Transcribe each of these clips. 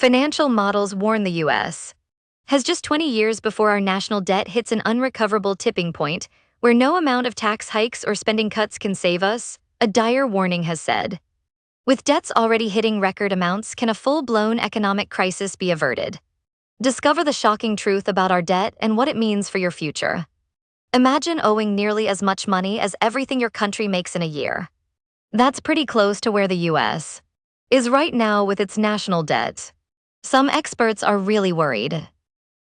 Financial models warn the U.S. has just 20 years before our national debt hits an unrecoverable tipping point where no amount of tax hikes or spending cuts can save us, a dire warning has said. With debts already hitting record amounts, can a full-blown economic crisis be averted? Discover the shocking truth about our debt and what it means for your future. Imagine owing nearly as much money as everything your country makes in a year. That's pretty close to where the U.S. is right now with its national debt. Some experts are really worried.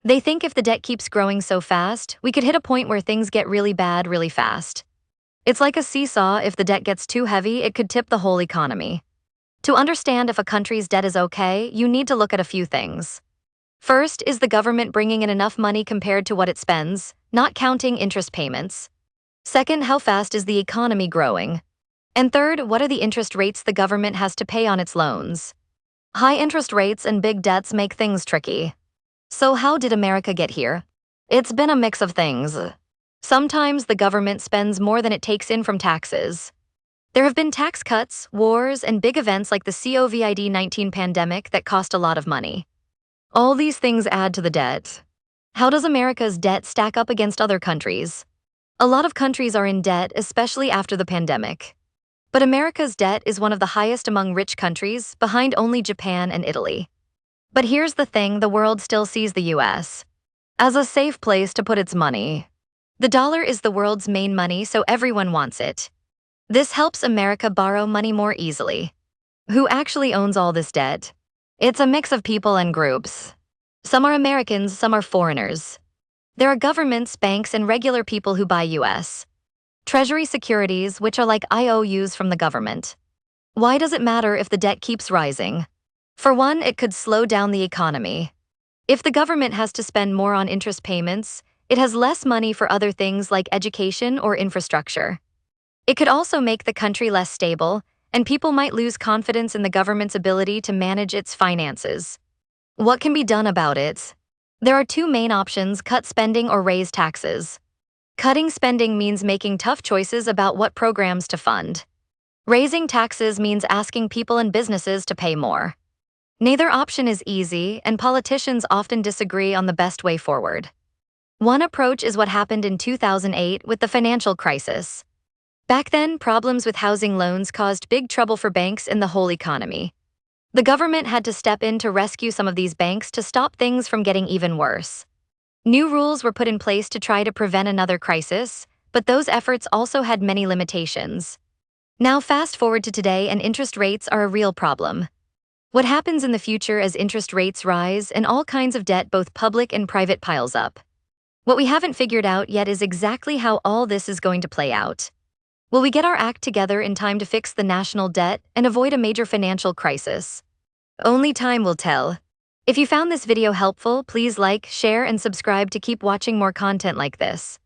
They think if the debt keeps growing so fast, we could hit a point where things get really bad really fast. It's like a seesaw. If the debt gets too heavy, it could tip the whole economy. To understand if a country's debt is okay, you need to look at a few things. First, is the government bringing in enough money compared to what it spends, not counting interest payments? Second, how fast is the economy growing? And third, what are the interest rates the government has to pay on its loans? High interest rates and big debts make things tricky. So how did America get here? It's been a mix of things. Sometimes the government spends more than it takes in from taxes. There have been tax cuts, wars, and big events like the COVID-19 pandemic that cost a lot of money. All these things add to the debt. How does America's debt stack up against other countries? A lot of countries are in debt, especially after the pandemic. But America's debt is one of the highest among rich countries, behind only Japan and Italy. But here's the thing, the world still sees the US as a safe place to put its money. The dollar is the world's main money, so everyone wants it. This helps America borrow money more easily. Who actually owns all this debt? It's a mix of people and groups. Some are Americans, some are foreigners. There are governments, banks, and regular people who buy US Treasury securities, which are like IOUs from the government. Why does it matter if the debt keeps rising? For one, it could slow down the economy. If the government has to spend more on interest payments, it has less money for other things like education or infrastructure. It could also make the country less stable, and people might lose confidence in the government's ability to manage its finances. What can be done about it? There are two main options: cut spending or raise taxes. Cutting spending means making tough choices about what programs to fund. Raising taxes means asking people and businesses to pay more. Neither option is easy, and politicians often disagree on the best way forward. One approach is what happened in 2008 with the financial crisis. Back then, problems with housing loans caused big trouble for banks and the whole economy. The government had to step in to rescue some of these banks to stop things from getting even worse. New rules were put in place to try to prevent another crisis, but those efforts also had many limitations. Now fast forward to today, and interest rates are a real problem. What happens in the future as interest rates rise and all kinds of debt, both public and private, piles up? What we haven't figured out yet is exactly how all this is going to play out. Will we get our act together in time to fix the national debt and avoid a major financial crisis? Only time will tell. If you found this video helpful, please like, share, and subscribe to keep watching more content like this.